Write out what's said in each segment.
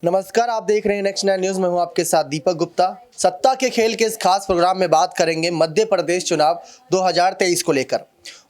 नमस्कार, आप देख रहे हैं नेक्स्ट 9 न्यूज़ में हूं आपके साथ दीपक गुप्ता। सत्ता के खेल के इस खास प्रोग्राम में बात करेंगे मध्य प्रदेश चुनाव 2023 को लेकर।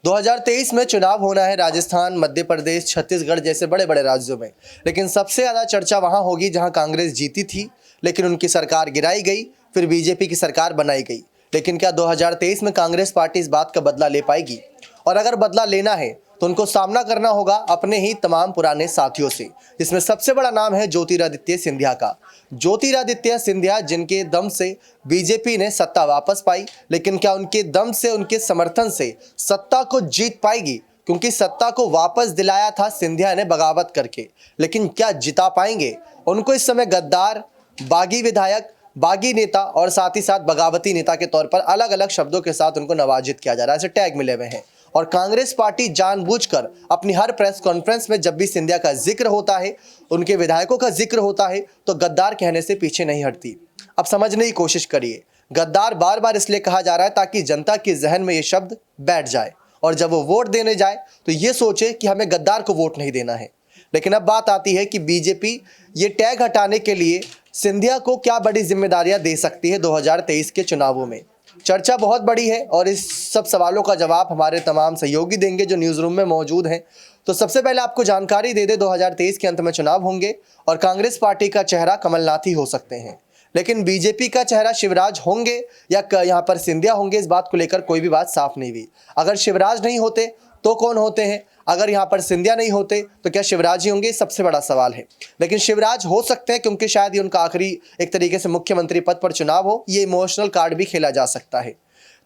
2023 में चुनाव होना है राजस्थान, मध्य प्रदेश, छत्तीसगढ़ जैसे बड़े बड़े राज्यों में, लेकिन सबसे ज़्यादा चर्चा वहां होगी जहां कांग्रेस जीती थी, लेकिन उनकी सरकार गिराई गई, फिर बीजेपी की सरकार बनाई गई। लेकिन क्या 2023 में कांग्रेस पार्टी इस बात का बदला ले पाएगी? और अगर बदला लेना है तो उनको सामना करना होगा अपने ही तमाम पुराने साथियों से, जिसमें सबसे बड़ा नाम है ज्योतिरादित्य सिंधिया का। ज्योतिरादित्य सिंधिया जिनके दम से बीजेपी ने सत्ता वापस पाई, लेकिन क्या उनके दम से, उनके समर्थन से सत्ता को जीत पाएगी? क्योंकि सत्ता को वापस दिलाया था सिंधिया ने बगावत करके, लेकिन क्या जिता पाएंगे? उनको इस समय गद्दार, बागी विधायक, बागी नेता और साथ ही साथ बगावती नेता के तौर पर अलग अलग शब्दों के साथ उनको नवाजित किया जा रहा है, ऐसे टैग मिले हुए हैं। और कांग्रेस पार्टी जानबूझकर अपनी हर प्रेस कॉन्फ्रेंस में जब भी सिंधिया का जिक्र होता है, उनके विधायकों का जिक्र होता है, तो गद्दार कहने से पीछे नहीं हटती। अब समझने की कोशिश करिए, गद्दार बार बार इसलिए कहा जा रहा है ताकि जनता के जहन में ये शब्द बैठ जाए और जब वो वोट देने जाए तो ये सोचे कि हमें गद्दार को वोट नहीं देना है। लेकिन अब बात आती है कि बीजेपी ये टैग हटाने के लिए सिंधिया को क्या बड़ी जिम्मेदारियां दे सकती है 2023 के चुनावों में। चर्चा बहुत बड़ी है और इस सब सवालों का जवाब हमारे तमाम सहयोगी देंगे जो न्यूज़ रूम में मौजूद हैं। तो सबसे पहले आपको जानकारी दे दे, 2023 के अंत में चुनाव होंगे और कांग्रेस पार्टी का चेहरा कमलनाथ ही हो सकते हैं, लेकिन बीजेपी का चेहरा शिवराज होंगे या यहाँ पर सिंधिया होंगे, इस बात को लेकर कोई भी बात साफ नहीं हुई। अगर शिवराज नहीं होते तो कौन होते हैं? अगर यहाँ पर सिंधिया नहीं होते तो क्या शिवराज ही होंगे? सबसे बड़ा सवाल है। लेकिन शिवराज हो सकते हैं क्योंकि शायद ये उनका आखिरी एक तरीके से मुख्यमंत्री पद पर चुनाव हो, ये इमोशनल कार्ड भी खेला जा सकता है।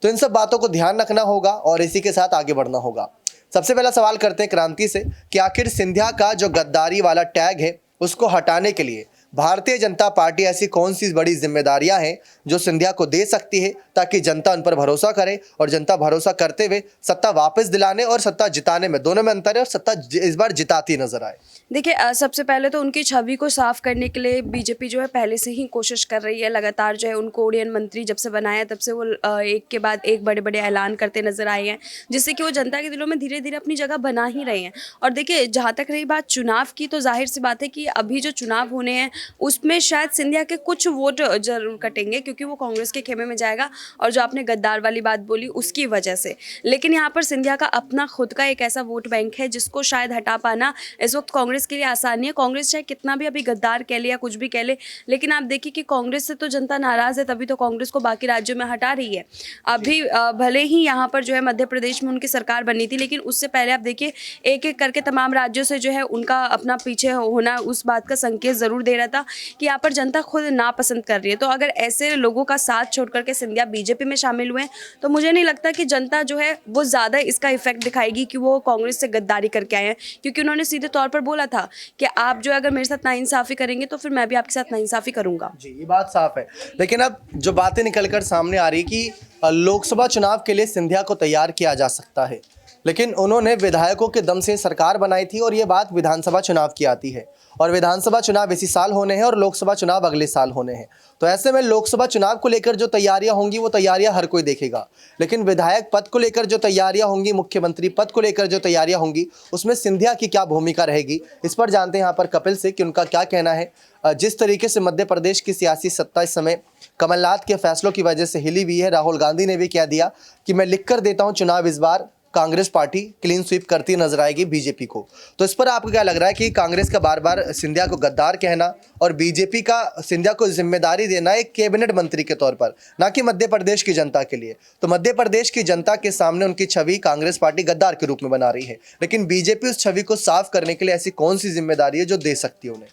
तो इन सब बातों को ध्यान रखना होगा और इसी के साथ आगे बढ़ना होगा। सबसे पहला सवाल करते हैं क्रांति से कि आखिर सिंधिया का जो गद्दारी वाला टैग है उसको हटाने के लिए भारतीय जनता पार्टी ऐसी कौन सी बड़ी जिम्मेदारियां हैं जो सिंधिया को दे सकती है ताकि जनता उन पर भरोसा करे और जनता भरोसा करते हुए सत्ता वापस दिलाने और सत्ता जिताने में, दोनों में अंतर है, और सत्ता इस बार जिताती नजर आए। देखिए, सबसे पहले तो उनकी छवि को साफ करने के लिए बीजेपी जो है पहले से ही कोशिश कर रही है। लगातार जो है उनको उड्डयन मंत्री जब से बनाया तब से वो एक के बाद एक बड़े बड़े ऐलान करते नजर आए हैं, जिससे कि वो जनता के दिलों में धीरे धीरे अपनी जगह बना ही रहे हैं। और देखिए, जहाँ तक रही बात चुनाव की, तो जाहिर सी बात है कि अभी जो चुनाव होने हैं उसमें शायद सिंधिया के कुछ वोट जरूर कटेंगे, क्योंकि वो कांग्रेस के खेमे में जाएगा और जो आपने गद्दार वाली बात बोली उसकी वजह से। लेकिन यहाँ पर सिंधिया का अपना खुद का एक ऐसा वोट बैंक है जिसको शायद हटा पाना इस वक्त कांग्रेस के लिए आसान नहीं है। कांग्रेस चाहे कितना भी अभी गद्दार कह ले या कुछ भी कह ले, लेकिन आप देखिए कि कांग्रेस से तो जनता नाराज है, तभी तो कांग्रेस को बाकी राज्यों में हटा रही है। अभी भले ही यहाँ पर जो है मध्य प्रदेश में उनकी सरकार बननी थी, लेकिन उससे पहले आप देखिए एक एक करके तमाम राज्यों से जो है उनका अपना पीछे होना उस बात का संकेत जरूर दे रहा था कि यहाँ पर जनता खुद नापसंद कर रही है। तो अगर ऐसे लोगों का साथ छोड़ करके सिंधिया बीजेपी में शामिल हुए तो मुझे नहीं लगता कि जनता जो है वो ज़्यादा इसका इफेक्ट दिखाएगी कि वो कांग्रेस से गद्दारी करके आए हैं, क्योंकि उन्होंने सीधे तौर पर बोला था कि आप जो अगर मेरे साथ नाइंसाफ़ी करेंगे तो फिर मैं भी आपके साथ नाइंसाफ़ी करूंगा। जी, ये बात साफ है। लेकिन अब जो बातें निकलकर सामने आ रही कि लोकसभा चुनाव के लिए सिंधिया को तैयार किया जा सकता है, लेकिन उन्होंने विधायकों के दम से सरकार बनाई थी और ये बात विधानसभा चुनाव की आती है और विधानसभा चुनाव इसी साल होने हैं और लोकसभा चुनाव अगले साल होने हैं। तो ऐसे में लोकसभा चुनाव को लेकर जो तैयारियां होंगी वो तैयारियां हर कोई देखेगा, लेकिन विधायक पद को लेकर जो तैयारियां होंगी, मुख्यमंत्री पद को लेकर जो तैयारियां होंगी, उसमें सिंधिया की क्या भूमिका रहेगी, इस पर जानते हैं यहाँ पर कपिल से कि उनका क्या कहना है। जिस तरीके से मध्य प्रदेश की सियासी सत्ता इस समय कमलनाथ के फैसलों की वजह से हिली हुई है, राहुल गांधी ने भी कह दिया कि मैं लिख कर देता हूँ चुनाव इस बार कांग्रेस पार्टी क्लीन स्वीप करती नजर आएगी बीजेपी को। तो इस पर आपको क्या लग रहा है कि कांग्रेस का बार बार सिंधिया को गद्दार कहना और बीजेपी का सिंधिया को जिम्मेदारी देना एक कैबिनेट मंत्री के तौर पर, ना कि मध्य प्रदेश की जनता के लिए, तो मध्य प्रदेश की जनता के सामने उनकी छवि कांग्रेस पार्टी गद्दार के रूप में बना रही है, लेकिन बीजेपी उस छवि को साफ करने के लिए ऐसी कौन सी जिम्मेदारी है जो दे सकती है उन्हें?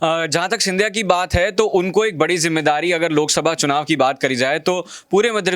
जहाँ तक सिंधिया की बात है तो उनको एक बड़ी जिम्मेदारी, अगर लोकसभा चुनाव की बात करी जाए तो पूरे मध्य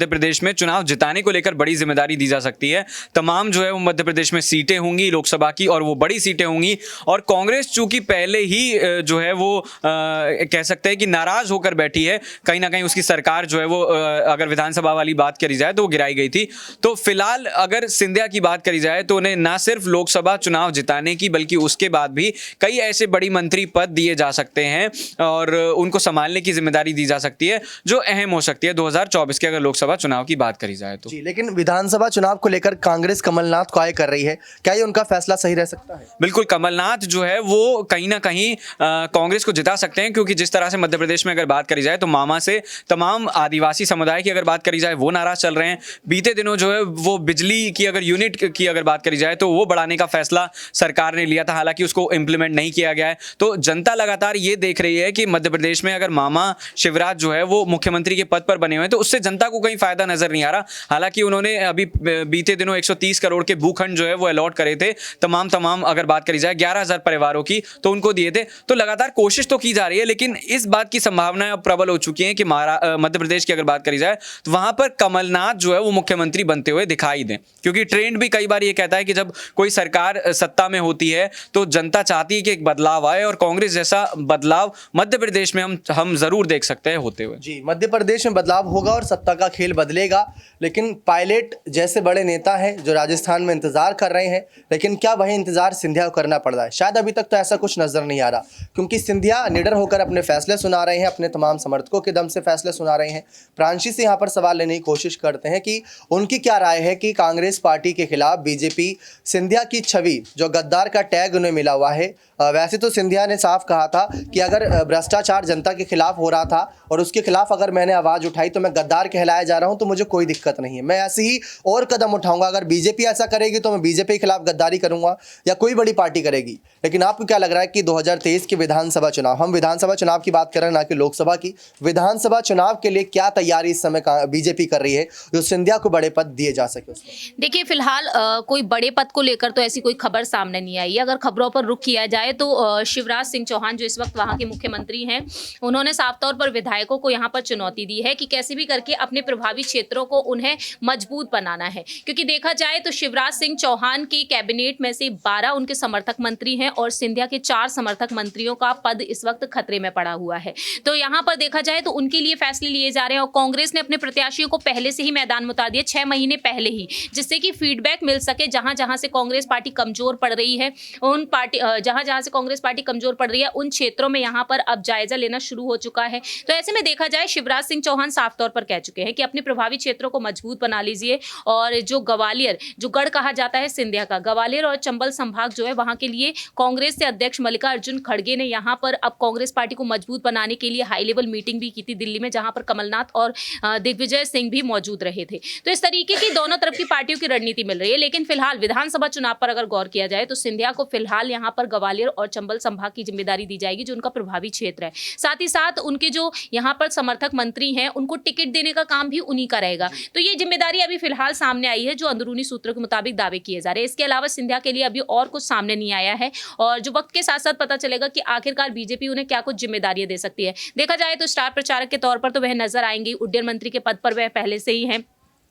प्रदेश में चुनाव जिताने को लेकर बड़ी जिम्मेदारी दी जा सकती है। तमाम जो है वो मध्य प्रदेश में सीटें होंगी लोकसभा की और वो बड़ी सीटें होंगी, और कांग्रेस चूंकि पहले ही जो है वो कह सकते हैं कि नाराज होकर बैठी है, कहीं ना कहीं उसकी सरकार जो है वो अगर विधानसभा वाली बात करी जाए तो वो गिराई गई थी। तो फिलहाल अगर सिंधिया की बात करी जाए तो उन्हें ना सिर्फ लोकसभा चुनाव जिताने की बल्कि उसके बाद भी कई ऐसे बड़ी मंत्री मंत्री पद दिए जा सकते हैं और उनको संभालने की जिम्मेदारी दी जा सकती है, जो अहम हो सकती है 2024 के अगर लोकसभा चुनाव की बात करी जाए तो। जी, लेकिन विधानसभा चुनाव को लेकर कांग्रेस कमलनाथ को आए कर रही है, क्या ये उनका फैसला सही रह सकता है? बिल्कुल, कमलनाथ जो है वो कहीं ना कहीं कांग्रेस को जिता सकते हैं, क्योंकि जिस तरह से मध्य प्रदेश में अगर बात करी जाए तो मामा से तमाम आदिवासी समुदाय की अगर बात करी जाए वो नाराज चल रहे हैं। बीते दिनों जो है वो बिजली की अगर यूनिट की अगर बात करी जाए तो वो बढ़ाने का फैसला सरकार ने लिया था, हालांकि उसको इंप्लीमेंट नहीं किया गया है। तो जनता लगातार ये देख रही है कि मध्य प्रदेश में अगर मामा शिवराज जो है वो मुख्यमंत्री के पद पर बने हुए हैं तो उससे जनता को कहीं फायदा नजर नहीं आ रहा। हालांकि उन्होंने अभी बीते दिनों 130 करोड़ के भूखंड जो है वो अलॉट करे थे, तमाम अगर बात करी जाए 11,000 परिवारों की, तो उनको दिए थे। तो लगातार कोशिश तो की जा रही है, लेकिन इस बात की संभावनाएं अब प्रबल हो चुकी हैं कि मध्य प्रदेश की अगर बात करी जाए तो वहां पर कमलनाथ जो है वो मुख्यमंत्री बनते हुए दिखाई दें, क्योंकि ट्रेंड भी कई बार ये कहता है कि जब कोई सरकार सत्ता में होती है तो जनता चाहती है कि एक बदलाव आए, और कांग्रेस जैसा बदलाव मध्य प्रदेश में हम जरूर देख सकते हैं होते हुए। जी, मध्य प्रदेश में बदलाव होगा और सत्ता का खेल बदलेगा, लेकिन पायलट जैसे बड़े नेता हैं जो राजस्थान में इंतजार कर रहे हैं, लेकिन क्या वही इंतजार सिंधिया को करना पड़ रहा है? शायद अभी तक तो ऐसा कुछ नजर नहीं आ रहा, क्योंकि सिंधिया निडर होकर अपने फैसले सुना रहे हैं, अपने तमाम समर्थकों के दम से फैसले सुना रहे हैं। प्रांशी से यहाँ पर सवाल लेने की कोशिश करते हैं कि उनकी क्या राय है कि कांग्रेस पार्टी के खिलाफ बीजेपी सिंधिया की छवि, जो गद्दार का टैग उन्हें मिला हुआ है, वैसे तो सिंधिया ने साफ कहा था कि अगर भ्रष्टाचार जनता के खिलाफ हो रहा था और उसके खिलाफ अगर मैंने आवाज़ उठाई तो मैं गद्दार कहलाया जा रहा हूं, तो मुझे कोई दिक्कत नहीं है, मैं ऐसे ही और कदम उठाऊंगा। अगर बीजेपी ऐसा करेगी तो मैं बीजेपी के खिलाफ गद्दारी करूंगा या कोई बड़ी पार्टी करेगी। लेकिन आपको क्या लग रहा है कि 2023 के विधानसभा चुनाव, हम विधानसभा चुनाव की बात कर रहे हैं ना कि लोकसभा की, विधानसभा चुनाव के लिए क्या तैयारी इस समय बीजेपी कर रही है जो सिंधिया को बड़े पद दिए जा सके उसमें? देखिए, फिलहाल कोई बड़े पद को लेकर तो ऐसी कोई खबर सामने नहीं आई है। अगर खबरों पर रुख किया जाए तो शिवराज सिंह चौहान जो इस वक्त वहां के मुख्यमंत्री हैं, उन्होंने साफ तौर पर विधायकों को यहां पर चुनौती दी है कि कैसे भी करके अपने प्रभावी क्षेत्रों को उन्हें मजबूत बनाना है। क्योंकि देखा जाए तो शिवराज सिंह चौहान की कैबिनेट में से 12 उनके समर्थक मंत्री हैं और सिंधिया के 4 समर्थक मंत्रियों का पद इस वक्त खतरे में पड़ा हुआ है। तो यहां पर देखा जाए तो उनके लिए फैसले लिए जा रहे हैं और कांग्रेस ने अपने प्रत्याशियों को पहले से ही मैदान में उतार दिया, 6 महीने पहले ही, जिससे कि फीडबैक मिल सके। जहां जहां से कांग्रेस पार्टी कमजोर पड़ रही है, जहां से कांग्रेस पार्टी कमजोर पड़ रही है उन क्षेत्रों में यहां पर अब जायजा लेना शुरू हो चुका है। तो ऐसे में देखा जाए, शिवराज सिंह चौहान साफ तौर पर कह चुके हैं कि अपने प्रभावी क्षेत्रों को मजबूत बना लीजिए। और जो ग्वालियर, जो गढ़ कहा जाता है सिंधिया का, ग्वालियर और चंबल संभाग जो है वहां के लिए कांग्रेस से अध्यक्ष मल्लिकार्जुन खड़गे ने यहां पर अब कांग्रेस पार्टी को मजबूत बनाने के लिए हाई लेवल मीटिंग भी की थी दिल्ली में, जहां पर कमलनाथ और दिग्विजय सिंह भी मौजूद रहे थे। तो इस तरीके की दोनों तरफ की पार्टियों की रणनीति मिल रही है। लेकिन फिलहाल विधानसभा चुनाव पर अगर गौर किया जाए तो सिंधिया को फिलहाल यहां पर ग्वालियर और चंबल संभाग की जिम्मेदारी दी जाएगी, जो उनका प्रभावी क्षेत्र है। साथ ही साथ उनके जो यहाँ पर समर्थक मंत्री हैं, उनको टिकट देने का काम भी उन्हीं का रहेगा। तो ये जिम्मेदारी अभी फिलहाल सामने आई है, जो अंदरूनी सूत्रों के मुताबिक दावे किए जा रहे हैं। इसके अलावा सिंधिया के लिए अभी और कुछ सामने नहीं आया है, और जो वक्त के साथ साथ पता चलेगा कि आखिरकार बीजेपी उन्हें क्या कुछ जिम्मेदारियां दे सकती है। देखा जाए तो स्टार प्रचारक के तौर पर तो वह नजर आएंगी, उड्डयन मंत्री के पद पर वह पहले से ही हैं,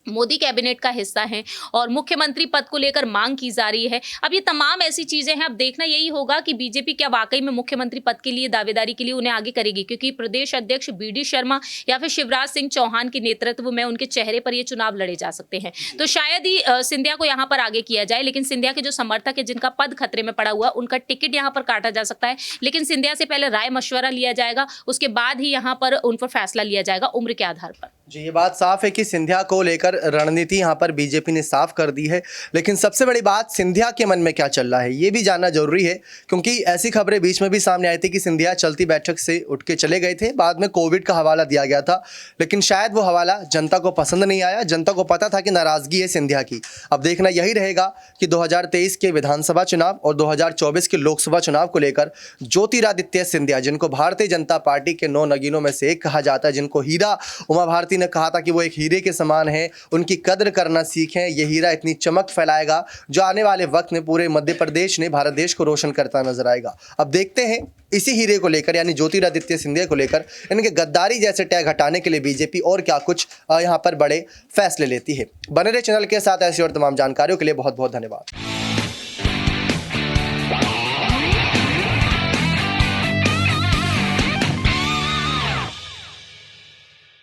मोदी कैबिनेट का हिस्सा हैं और मुख्यमंत्री पद को लेकर मांग की जा रही है। अब ये तमाम ऐसी चीजें हैं। अब देखना यही होगा कि बीजेपी क्या वाकई में मुख्यमंत्री पद के लिए दावेदारी के लिए उन्हें आगे करेगी, क्योंकि प्रदेश अध्यक्ष बीडी शर्मा या फिर शिवराज सिंह चौहान के नेतृत्व में उनके चेहरे पर ये चुनाव लड़े जा सकते हैं। तो शायद ही सिंधिया को यहाँ पर आगे किया जाए, लेकिन सिंधिया के जो समर्थक है, जिनका पद खतरे में पड़ा हुआ, उनका टिकट यहाँ पर काटा जा सकता है। लेकिन सिंधिया से पहले राय मशवरा लिया जाएगा, उसके बाद ही यहाँ पर उन पर फैसला लिया जाएगा उम्र के आधार पर। जी, ये बात साफ है कि सिंधिया को लेकर रणनीति यहाँ पर बीजेपी ने साफ कर दी है, लेकिन सबसे बड़ी बात सिंधिया के मन में क्या चल रहा है ये भी जानना जरूरी है, क्योंकि ऐसी खबरें बीच में भी सामने आई थी कि सिंधिया चलती बैठक से उठ के चले गए थे, बाद में कोविड का हवाला दिया गया था, लेकिन शायद वो हवाला जनता को पसंद नहीं आया। जनता को पता था कि नाराजगी है सिंधिया की। अब देखना यही रहेगा कि 2023 के विधानसभा चुनाव और 2024 के लोकसभा चुनाव को लेकर ज्योतिरादित्य सिंधिया, जिनको भारतीय जनता पार्टी के 9 नगीनों में से एक कहा जाता है, जिनको हीरा उमा भारती ने कहा था कि वो एक हीरे के समान है, उनकी कद्र करना सीखें। ये हीरा इतनी चमक फैलाएगा जो आने वाले वक्त में पूरे मध्य प्रदेश ने भारत देश को रोशन करता नजर आएगा। अब देखते हैं इसी हीरे को लेकर, यानी ज्योतिरादित्य सिंधिया को लेकर, इनके गद्दारी जैसे टैग हटाने के लिए बीजेपी और क्या कुछ यहाँ पर बड़े फैसले लेती है। बने रहे चैनल के साथ, ऐसी और तमाम जानकारियों के लिए बहुत बहुत धन्यवाद।